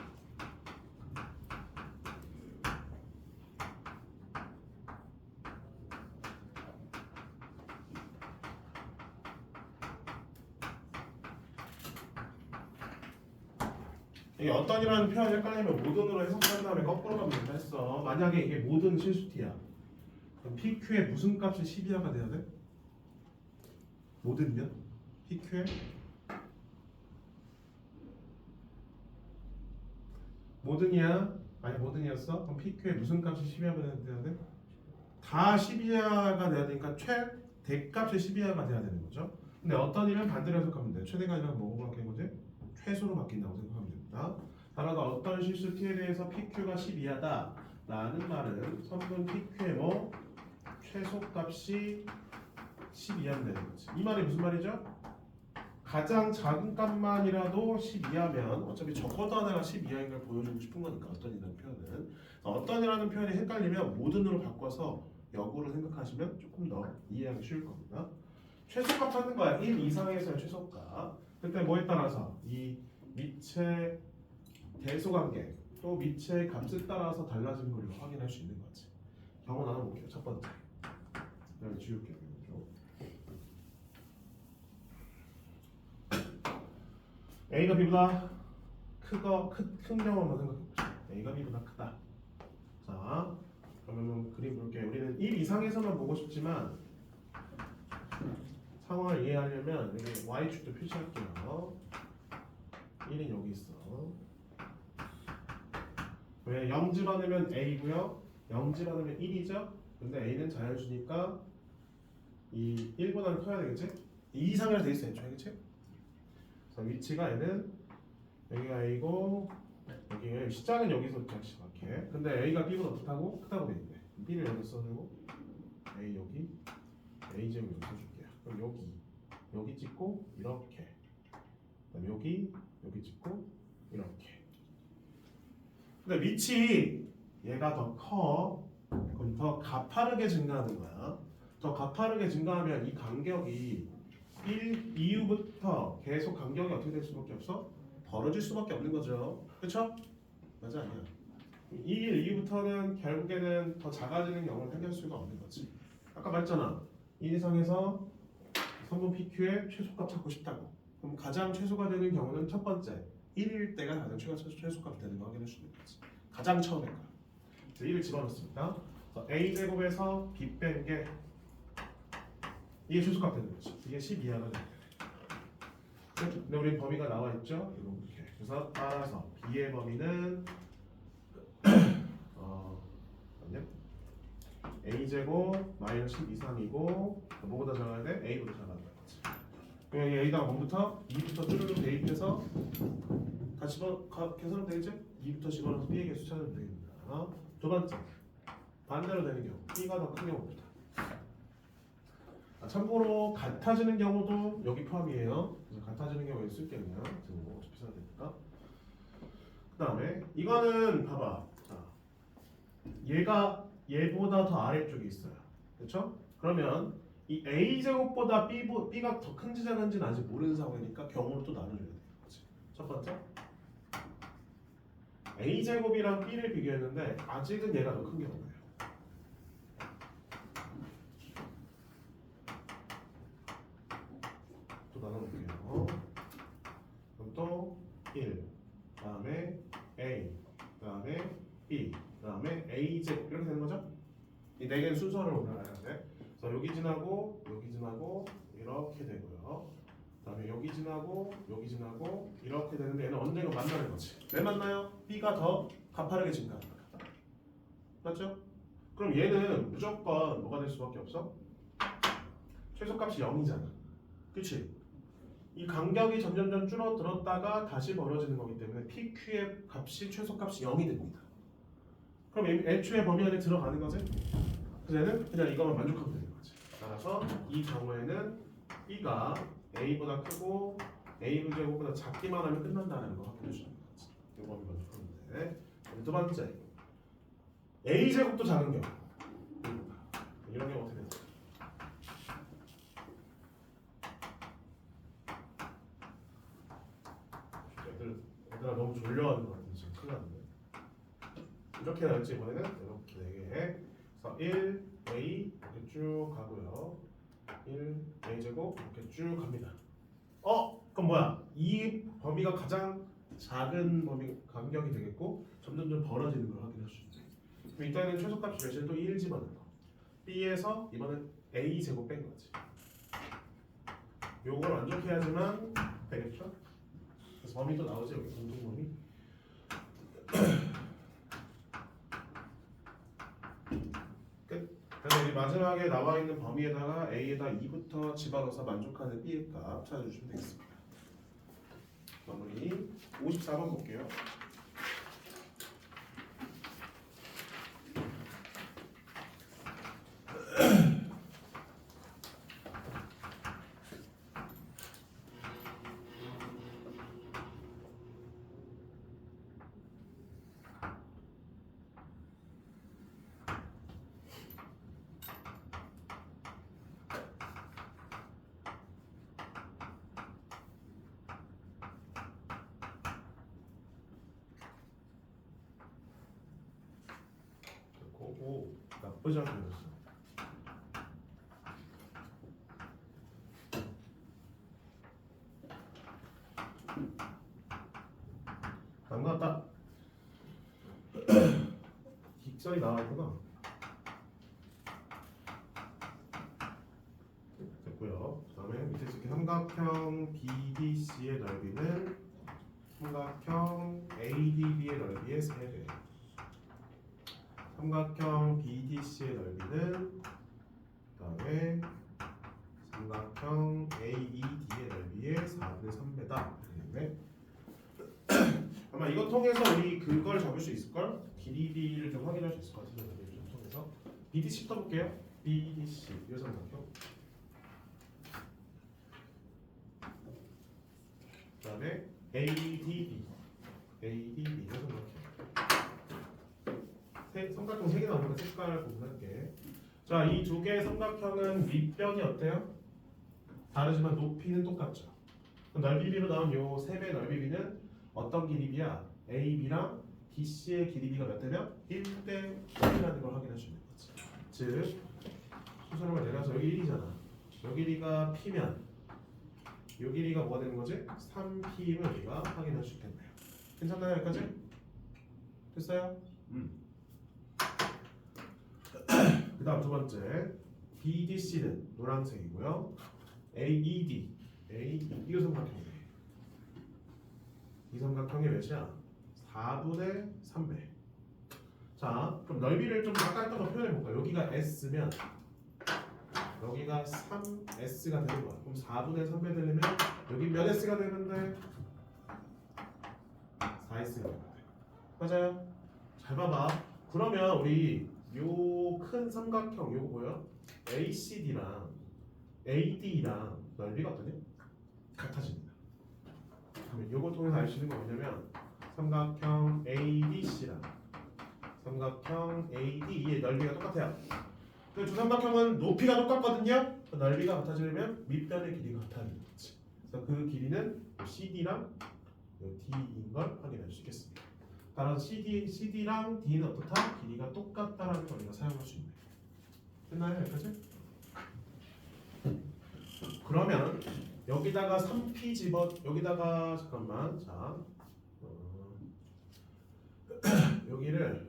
이게 어떤이라는 표현이 헷갈리면 모든으로 해석한 다음에 거꾸로 가면 된다 했어. 만약에 이게 모든 실수t야. 그럼 PQ의 무슨 값이 12하가 돼야 돼? 모든면? PQ의 모든이야? 아니 모든이었어? 그럼 PQ의 무슨 값이 12하가 돼야 돼? 다 12하가 돼야 되니까 최대값이 12하가 돼야 되는 거죠. 근데 어떤 일은 반대로 해석하면 돼. 최대가 아니라 뭐로 바뀌는 거지? 최소로 바뀐다고 생각하면 됩니다. 따라서 어떤 실수 t에 대해서 PQ가 12하다 라는 말은 선분 PQ의 뭐? 최소값이 12하면 되는 거지. 이 말이 무슨 말이죠? 가장 작은 값만이라도 12하면 어차피 적어도 하나가 12하인 걸 보여주고 싶은 거니까 어떤이라는 표현은 어떤이라는 표현이 헷갈리면 모든으로 바꿔서 역으로 생각하시면 조금 더 이해하기 쉬울 겁니다. 최소값 찾는 거야. 1 이상에서의 최소값. 그때 뭐에 따라서 이 밑의 대소관계 또 밑의 값에 따라서 달라지는 걸 확인할 수 있는 거지. 경우 하나 볼게요. 첫 번째. 그다음에 지울게요. A가 B보다 큰 경우만 생각해보시죠. A가 B보다 크다. 자, 그러면 그림 볼게요. 우리는 1 이상에서만 보고 싶지만 상황을 이해하려면 여기 Y축도 표시할게요. 1은 여기 있어. 왜 0 집어넣으면 A고요. 0 집어넣으면 1이죠. 근데 A는 자연수니까 이 1보다는 커야 되겠지? 2 이상이라 돼 있어요. 그치? 위치가 얘는 여기가 A고 여기 시작은 여기서부터 시작해. 근데 A가 B보다 크다고? 크다고 돼 있네. B를 여기 써주고 A 여기 A 제곱 여기 써줄게요. 그럼 여기 찍고 이렇게. 그다음에 여기 찍고 이렇게. 근데 위치 얘가 더 커. 그럼 더 가파르게 증가하는 거야. 더 가파르게 증가하면 이 간격이 1 이후부터 계속 간격이 어떻게 될 수밖에 없어? 벌어질 수밖에 없는 거죠. 그렇죠? 맞아 아니야. 1 이후부터는 결국에는 더 작아지는 경우를 생길 수가 없는 거지. 아까 말했잖아. 1 이상에서 선분 PQ의 최소값 찾고 싶다고. 그럼 가장 최소가 되는 경우는 첫 번째 1일 때가 가장 최소값이 되는 거 확인할 수 있는 거지. 가장 처음에 거. 1을 집어넣습니다. A 제곱에서 B 뺀 게 이게 최소값 되는 거지. 이게 12하가 되는 거야. 근데 우리 범위가 나와 있죠? 이렇게. 그래서 따라서 B의 범위는 A 제곱 마이너스 10 이상이고 뭐보다 작아야 돼? A보다 작아야 돼. 여기 A다가 0부터 2부터 쭈르륵 대입해서 다 계산하면 되겠지? 2부터 집어넣어서 B의 개수 찾으면 되겠습니다. 두 번째 반대로 되는 경우 B가 더 큰 경우입니다. 참고로 같아지는 경우도 여기 포함이에요. 그래서 같아지는 경우에 쓸게요. 그냥 어차피 써야 되니까. 그 다음에 이거는 봐봐. 자, 얘가 얘보다 더 아래쪽에 있어요. 그렇죠? 그러면 이 a 제곱보다 b가 더 큰지 작은지는 아직 모르는 상황이니까 경우를 또 나눠줘야 돼요. 그렇지? 첫 번째 a 제곱이랑 b를 비교했는데 아직은 얘가 더 큰 경우예요. 또 나눠볼게요. 그럼 또 1, 그다음에 a, 그다음에 b, 그다음에 a 제곱 이렇게 되는 거죠? 이 네 개는 순서로 올라가야 돼. 그래서 여기 지나고 여기 지나고 이렇게 되고요. 그다음에 여기 지나고 여기 지나고 이렇게 되는데 얘는 언젠가 만나는 거지. 왜 만나요? b가 더 가파르게 증가하는 거야. 맞죠? 그럼 얘는 무조건 뭐가 될 수밖에 없어? 최소값이 0이잖아. 그치? 이 간격이 점점점 줄어들었다가 다시 벌어지는 거기 때문에 PQ의 값이 최소값이 0이 됩니다. 그럼 애초에 범위 안에 들어가는 거지? 그래서 얘는 그냥 이거만 만족하면 되는 거지. 따라서 이 경우에는 B가 A보다 크고 A 제곱보다 작기만 하면 끝난다는 거 확인해 주는 거지. 이 범위 만족하면 돼. 두 번째, A 제곱도 작은 경우. 이런 경우 어떻게 되지? 얘들아 너무 졸려하는 것 같은데 지금 큰일 났네. 이렇게 나올지 이번에는 이렇게 4개. 그래서 1, A 이렇게 쭉 가고요. 1, A 제곱 이렇게 쭉 갑니다. 그럼 뭐야? 이 범위가 가장 작은 범위 간격이 되겠고 점점점 벌어지는 걸 확인할 수 있네. 그럼 이때는 최소값이 몇이야? 또 1 집어넣어. B에서 이번엔 A 제곱 뺀 거지. 요걸 만족해야지만 되겠죠? 그래서 범위 또 나오지 여기 공통 범위. 끝. 그래서 여기 마지막에 나와 있는 범위에다가 A에다 2부터 집어넣어서 만족하는 B의 값 찾아주시면 되겠습니다. 마무리. 54번 볼게요. 오, 나쁘지 않게 됐어. 남갔다. 직선이 나왔구나. 됐고요. 그다음에 밑에 이렇게 삼각형 BDC의 넓이는 삼각형 ADB의 넓이의 3배. 삼각형 BDC의 넓이는 그다음에 삼각형 AED의 넓이의 4분의 3배다. 네. 아마 이거 통해서 우리 그걸 잡을 수 있을 걸? 길이를 좀 확인할 수 있을 것 같은데 좀 통해서 BDC부터 볼게요. BDC 이 삼각형. 그다음에 ADB 이 삼각형. 삼각형 3개 나오니까 색깔 구분할게. 자, 이 두 개의 삼각형은 밑변이 어때요? 다르지만 높이는 똑같죠. 그럼 넓이비로 나온 요 3배의 넓이비는 어떤 길이비야? AB랑 DC의 길이비가 몇 대면? 1대 1이라는 걸 확인할 수 있는 거지. 즉, 수선을 내려서 여기 1이잖아. 요 길이가 P면 요 길이가 뭐가 되는 거지? 3P임을 우리가 확인할 수 있겠네요. 괜찮나요? 여기까지? 됐어요? 그 다음 두 번째 BDC는 노란색이고요. AED 이 삼각형이에요. 이 삼각형의 몇이야? 4분의 3배. 자, 그럼 넓이를 좀 아까 했던 거 표현해볼까? 여기가 S면 여기가 3S가 되는 거야. 그럼 4분의 3배 되려면 여기 몇 S가 되는데 4S가 되는 거야. 맞아요? 잘 봐봐. 그러면 우리 요 큰 삼각형 요거 보여? ACD랑 AD랑 넓이가 어떠냐? 같아집니다. 그러면 요거 통해서 알 수 있는 건 뭐냐면 삼각형 ADC랑 삼각형 AD의 넓이가 똑같아요. 그 주삼각형은 높이가 똑같거든요. 그 넓이가 같아지려면 밑변의 길이가 같아야 되는 거지. 그래서 그 길이는 CD랑 D인 걸 확인할 수 있겠습니다. 따라서 CD랑 D는 어떻다? 길이가 똑같다라는 걸 우리가 사용할 수 있네요. 됐나요? 여기까지? 그러면 여기다가 3P 여기다가 잠깐만 자 여기를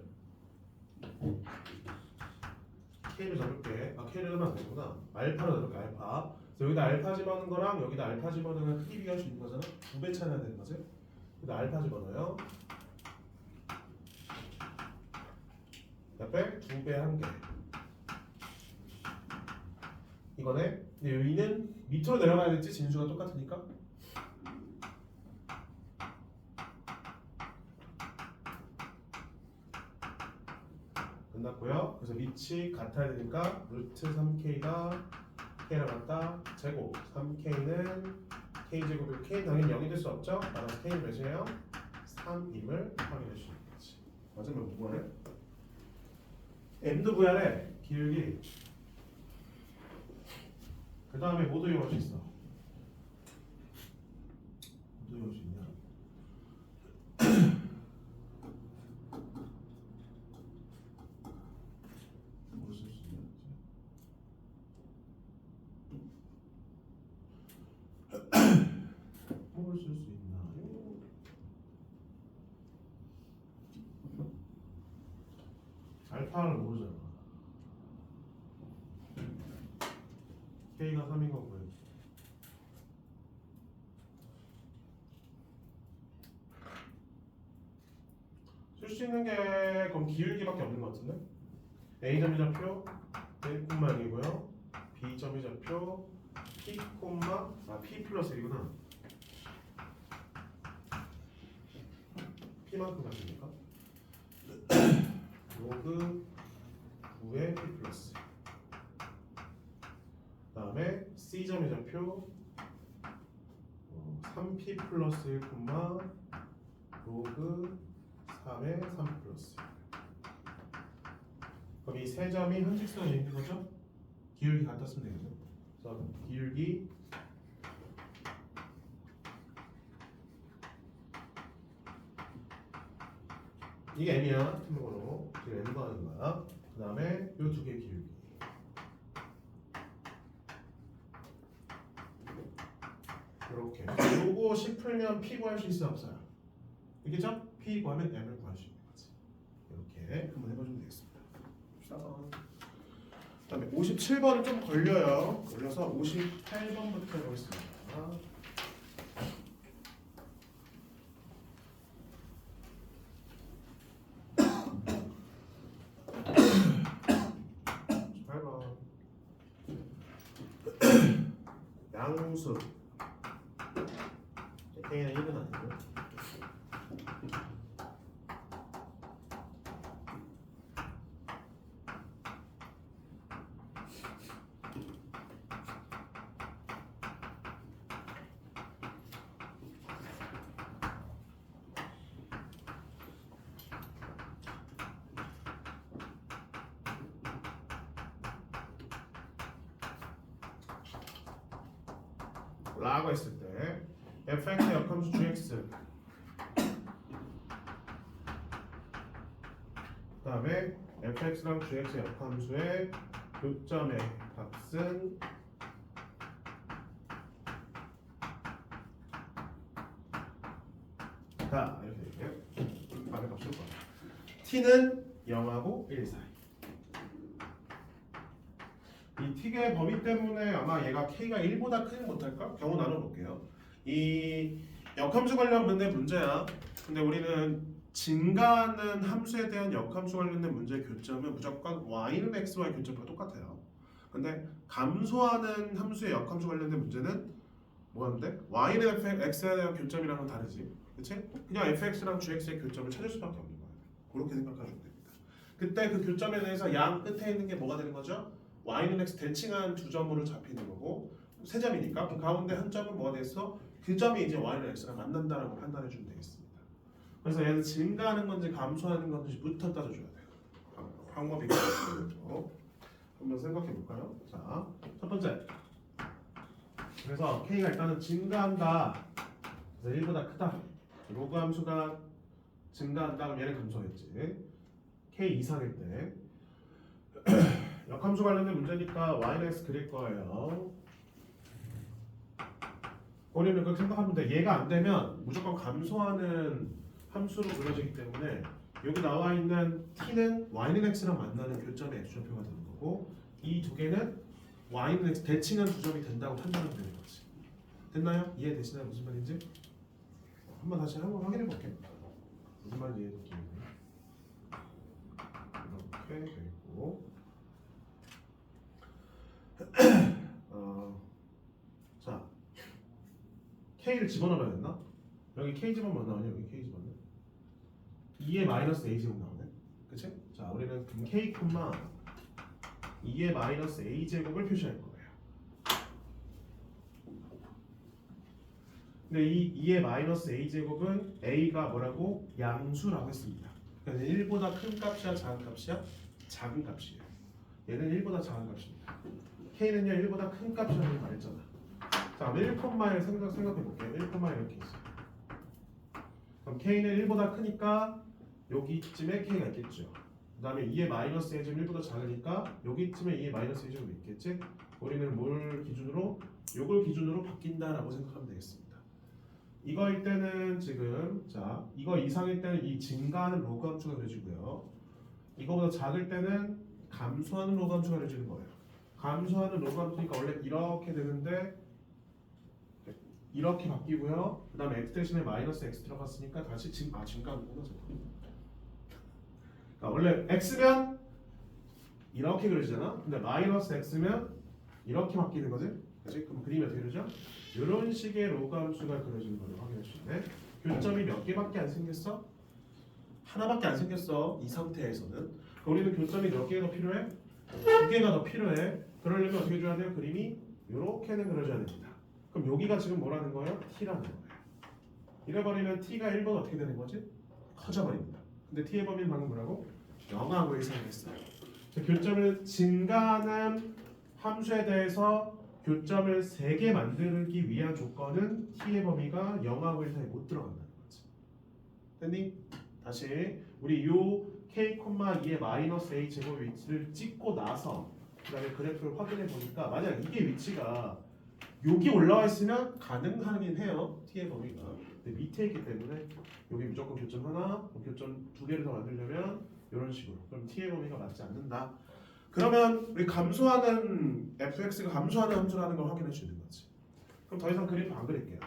K를 잡을게. K를 하면 안 되구나. 알파로 잡을게. 알파. 그래서 여기다 알파 집어넣는 거랑 여기다 알파 집어넣는 크기 비교할 수 있는 거잖아. 2배 차이 나야 되는 거지. 여기다 알파 집어넣어요. 옆에 2배 1개. 이거네. 근데 여기는 밑으로 내려가야 될지 진수가 똑같으니까. 끝났고요. 그래서 밑이 같아야 되니까 루트 3K가 K랑 같다. 제곱 3K는 K제곱이고 K는 당연히 0이 될 수 없죠. 따라서 K는 몇이에요? 3임을 확인해 주시는 거지. 맞으면 뭐해? M도 구하래. 기울기. 그 다음에 뭐도 이용할 수 있어? 뭐도 이용할 수 있냐? 뭘 쓸 수 있냐? 뭘 쓸 수 있나요? 알파를 모르잖아. K가 3인 거고요. 쓸 수 있는 게 그럼 기울기밖에 없는 것 같은데? A점의 좌표 1,0이고요. B점의 좌표 P, P 플러스 1이구나. P만큼 같으니까 로그 9의 P 플러스. 그 다음에 C점의 좌표 3P 플러스 1, 로그 3의 3 플러스. 그럼 이 세 점이 현직선에 있는 거죠? 기울기 갖다 쓰면 되겠죠? 그래서 기울기 이게 M이야. 팀번호 지금 M 더하는 거야. 그 다음에 요 두 개 기울기. 이렇게 요거 10 풀면 P 구할 수 있어요? 없어요? 알겠죠? P 구하면 M을 구할 수 있는 거지. 이렇게 한번 해보시면 되겠습니다. 그 다음에 57번은 좀 걸려요. 걸려서 58번부터 해보겠습니다. 양수 K는 1은 아니고 라고 했을 때 fx의 역함수 gx 그 다음에 fx랑 gx의 역함수의 교점의 값은 다 이렇게 되고요. 값의 값을 구하라. t는 0하고 1 사이. 이 t의 범위 때문에 아마 얘가 k가 1보다 크지 못할까? 경우 나눠볼게요. 이 역함수 관련 문제야. 근데 우리는 증가하는 함수에 대한 역함수 관련된 문제의 교점은 무조건 y는 x와의 교점과 똑같아요. 근데 감소하는 함수의 역함수 관련된 문제는 뭐였는데? y는 x에 대한 교점이랑 은 다르지. 그치? 그냥 fx랑 gx의 교점을 찾을 수밖에 없는 거예요. 그렇게 생각하시면 됩니다. 그때 그 교점에 대해서 양 끝에 있는 게 뭐가 되는 거죠? y는 x 대칭한 두 점으로 잡히는 거고 세 점이니까 그 가운데 한 점은 뭐가 돼서 그 점이 이제 y는 x랑 만난다라고 판단해 주면 되겠습니다. 그래서 얘는 증가하는 건지 감소하는 건지부터 따져줘야 돼요. 방법이 그렇죠. 한번 생각해 볼까요? 자, 첫 번째. 그래서 k가 일단은 증가한다. 그래서 1보다 크다. 로그 함수가 증가한다. 그럼 얘는 감소했지. k 이상일 때. 역함수 관련된 문제니까 y는 그릴 거예요. 우리는 그렇게 생각하면 돼. 얘가 안 되면 무조건 감소하는 함수로 그려지기 때문에 여기 나와 있는 t는 y는 x랑 만나는 교점의 x좌표가 되는 거고 이 두 개는 y는 x 대칭한 두 점이 된다고 판단하면 되는 거지. 됐나요? 이해되시나요? 무슨 말인지? 한번 다시 한번 확인해 볼게요. 무슨 말인지 이해될게요. 이렇게 되고 자 k를 집어넣어야 됐나? 여기 k 집어넣으면 뭐 나오냐? 여기 k 집어넣으면 2의 마이너스 a 제곱 나오네. 그치? 자 우리는 그럼 k, 2의 마이너스 a 제곱을 표시할 거예요. 근데 이 2의 마이너스 a 제곱은 a가 뭐라고? 양수라고 했습니다. 그러니까 1보다 큰 값이야 작은 값이야? 작은 값이에요. 얘는 1보다 작은 값입니다. k는요 1보다 큰 값이라고 말했잖아. 자, 1,1 생각해 볼게요. 1, 이렇게 있어요. 그럼 k는 1보다 크니까 여기쯤에 k가 있겠죠. 그 다음에 2의 마이너스 a 제곱 1보다 작으니까 여기쯤에 2의 마이너스 a 제곱이 있겠지. 우리는 뭘 기준으로? 요걸 기준으로 바뀐다라고 생각하면 되겠습니다. 이거일 때는 지금 자 이거 이상일 때는 이 증가하는 로그 함수가 그려지고요. 이거보다 작을 때는 감소하는 로그 함수가 그려지는 거예요. 감소하는 로그 함수니까 원래 이렇게 되는데 이렇게 바뀌고요. 그 다음에 x 대신에 마이너스 x 들어갔으니까 다시 증가하는구나. 그러니까 원래 x면 이렇게 그려지잖아. 근데 마이너스 x면 이렇게 바뀌는 거지. 그치? 그럼 그림이 어떻게 그려져? 이런 식의 로그 함수가 그려지는 걸 확인할 수 있네. 교점이 몇 개밖에 안 생겼어? 하나밖에 안 생겼어. 이 상태에서는. 우리는 교점이 몇 개가 더 필요해? 두 개가 더 필요해. 그러려면 어떻게 해줘야 돼요? 그림이 이렇게는 그려져야 됩니다. 그럼 여기가 지금 뭐라는 거예요? t라는 거예요. 이래버리면 t가 1번 어떻게 되는 거지? 커져버립니다. 근데 t의 범위는 방금 뭐라고? 0하고 예상했어요. 교점을 증가하는 함수에 대해서 교점을 3개 만들기 위한 조건은 t의 범위가 0하고 1 사이에 못 들어간다는 거지. 됐니? 다시 우리 요 k, 2의 마이너스 a 제곱 위치를 찍고 나서 그 다음에 그래프를 확인해 보니까 만약 이게 위치가 여기 올라와 있으면 가능하긴 해요. t의 범위가. 근데 밑에 있기 때문에 여기 무조건 교점 하나, 교점 2개를 더 만들려면 이런 식으로. 그럼 t의 범위가 맞지 않는다. 그러면 우리 감소하는 fx가 감소하는 함수라는 걸 확인할 수 있는 거지. 그럼 더 이상 그래프 안 그릴게요.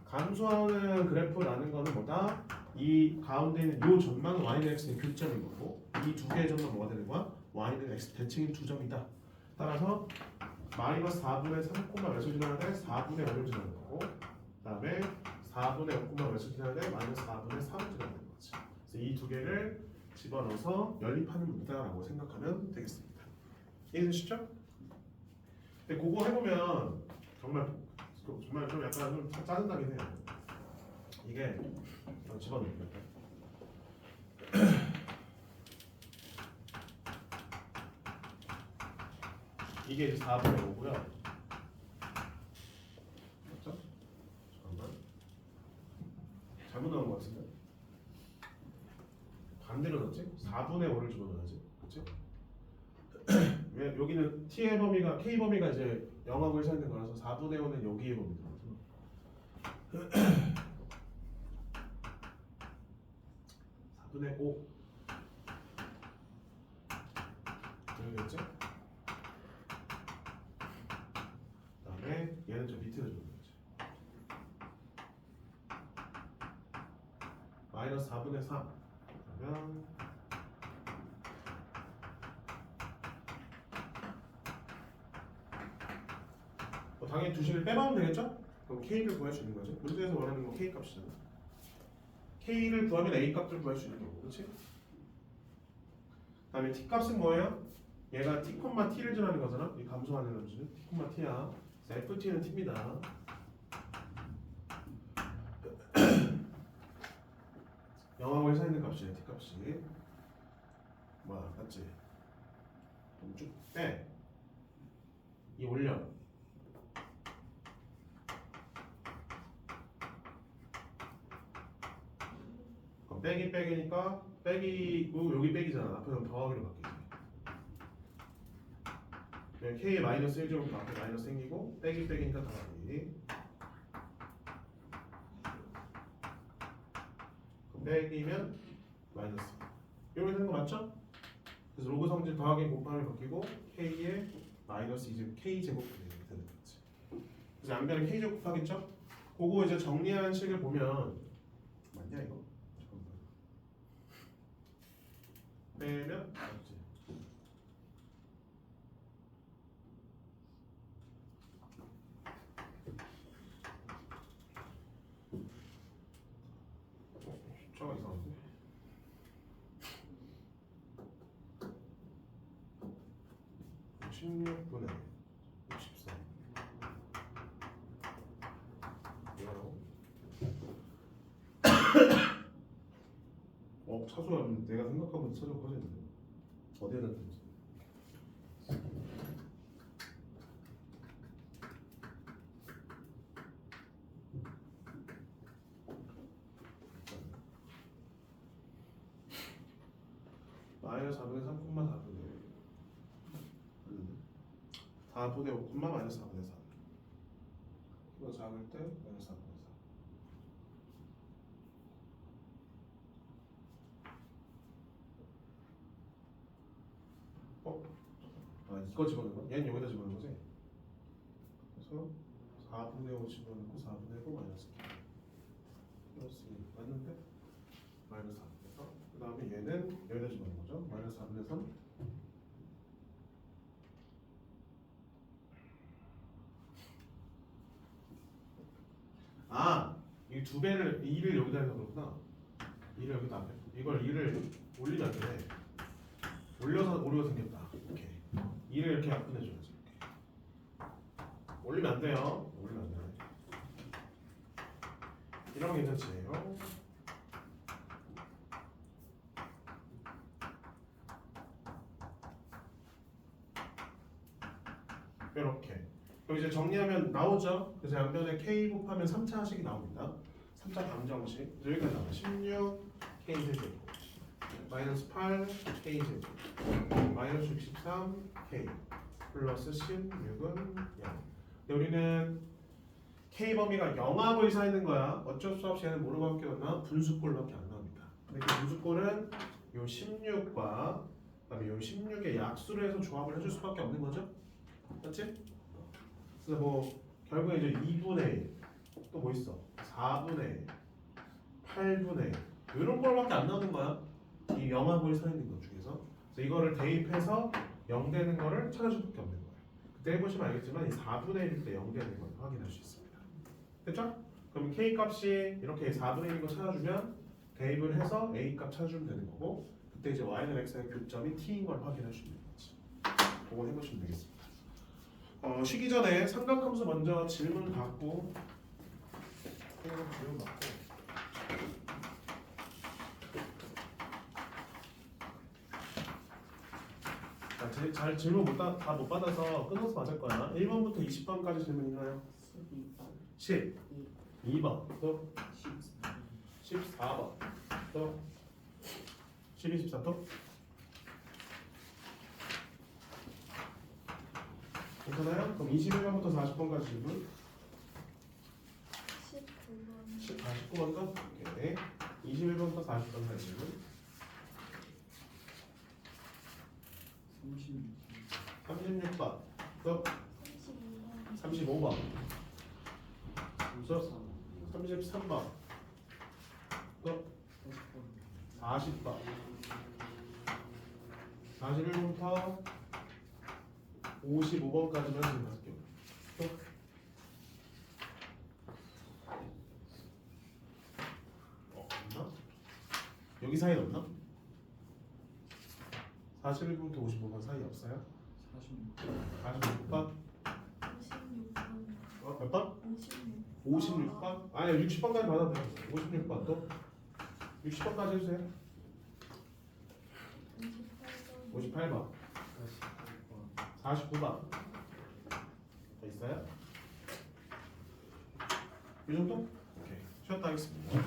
감소하는 그래프라는 거는 뭐다? 이 가운데 있는 요 점만 y는 x의 교점인 거고 이 두 개의 점만 뭐가 되는 거야? y는 x 대칭인 두 점이다. 따라서 마이너스 4분의 3, 몇을 지나야 돼? 4분의 5를 지나는 거고 그 다음에 4분의 5, 몇을 지나야 돼? 마이너스 4분의 3을 지나는 거지. 그래서 이 두 개를 집어넣어서 연립하는 문제라고 생각하면 되겠습니다. 이해되시죠? 근데 그거 해보면 정말 좀 약간 좀 짜증나긴 해요. 이게 집어넣을게요. 이게 이제 4분의 5고요. 맞죠? 잠깐만. 잘못 넣은 것 같은데? 반대로 넣었지? 4분의 5를 집어넣어야지. 그치? 왜 여기는 t의 범위가 k 범위가 이제 0하고 1 사이 있는 거라서 4분의 5는 여기의 범위다. 4분의 5 여기겠죠? 그 다음에 얘는 좀 밑에다 주는 거지. 마이너스 4분의 3 그러면 당연히 두 식을 빼면 되겠죠? 그럼 k를 구할 수 있는 거죠. 문제에서 원하는 건 k 값이잖아. k를 구하면 a 값을 구할 수 있는 거고, 그렇지? 다음에 t 값은 뭐예요? 얘가 t, t를 지나는 거잖아. 이 감소하는 함수는 t, t야. ft는 t입니다. 영하고 1 사이 있는 값이에요. t 값이. 뭐야, 맞지? 쭉 빼. 이 올려. 그럼 빼기 빼기니까 빼기고 여기 빼기잖아. 앞에는 더하기로 바뀌지. K에 마이너스 1제곱 앞에 마이너스 생기고 빼기 빼기니까 더하기. 그럼 빼기면 마이너스. 이렇게 되는 거 맞죠? 그래서 로그 성질 더하기 곱함이 바뀌고 K에 마이너스 이제 K제곱이 되는 거지. 그래서 양변에 K제곱 곱하겠죠? 그거 이제 정리한 식을 보면 맞냐 이거? 잠깐만. 빼면 맞지. 숫자가 이상한데? 16분의 64 이거라고? 차수가 내가 생각하고 차수가 커졌는데 어디에 놨는지 마이너스 4분의 3, 4분의 4분의 5, 마이너스 4분의 4 이거 작을 때 마이너스 4분의 4 이거 집어넣는 거? 얘는 여기다 집어넣는 거지? 그래서 4분의 5 집어넣고 4분의 5 마이너스 플러스 1 맞는데? 마이너스 4분의 4 그 다음에 얘는 여기다 집어넣는 거죠? 마이너스 4분의 3 이 두 배를 2를 여기다 해서 그렇구나. 2를 여기다 안 해. 이걸 2를 올리면 안 되네. 올려서 오류가 생겼다. 오케이. 2를 이렇게 약분해줘야지. 이렇게. 올리면 안 돼요. 올리면 안 되네. 이러면 괜찮지요. 이렇게. 그럼 이제 정리하면 나오죠. 그래서 양변에 K 곱하면 3차식이 나옵니다. 3차 방정식. 여기까지 나와. 16 K 세제곱 마이너스 8 K 제곱 마이너스 63 K 플러스 16은 0. 우리는 K 범위가 0하고 이사 있는 거야. 어쩔 수 없이 얘는 뭐로 바뀌었나? 분수꼴밖에 안 나옵니다. 근데 그 분수꼴은 요 16과 그다음에 요 16의 약수를 해서 조합을 해줄 수밖에 없는 거죠. 맞지? 그래서 뭐 결국에 이제 2분의 1 또 뭐 있어? 4분의 1 8분의 1 이런 걸밖에 안 나오는 거야. 이 0하고 서 있는 것 중에서. 그래서 이거를 대입해서 0 되는 거를 찾아줄 수밖에 없는 거예요. 그때 해보시면 알겠지만 이 4분의 1일 때 0 되는 걸 확인할 수 있습니다. 됐죠? 그럼 K 값이 이렇게 4분의 1인 거 찾아주면 대입을 해서 A 값 찾아주면 되는 거고 그때 이제 Y는 X의 교점이 T인 걸 확인할 수 있는 거지. 그거 해보시면 되겠습니다. 쉬기 전에 삼각함수 먼저 질문 받고 질문 받고 잘 질문 다 못 받아서 끊어서 맞을 거야. 1번부터 20번까지 질문 있나요? 12번 또 14번 또 12, 14 또 괜찮아요? 그럼 21번부터 40번까지 질문 19번도? 오케이. 21번부터 40번까지 질문 36번 또 35번 또 33번 또 40번 41번부터 55번까지만 질문할게요. 또 없나? 여기 사이 없나? 41번부터 55번 사이 없어요? 46번? 몇 번? 56번? 아니요 60번까지 받아도 돼요. 56번 또? 60번까지 해주세요. 58번 49번. 더 있어요? 이 정도? 오케이. 쉬었다 하겠습니다.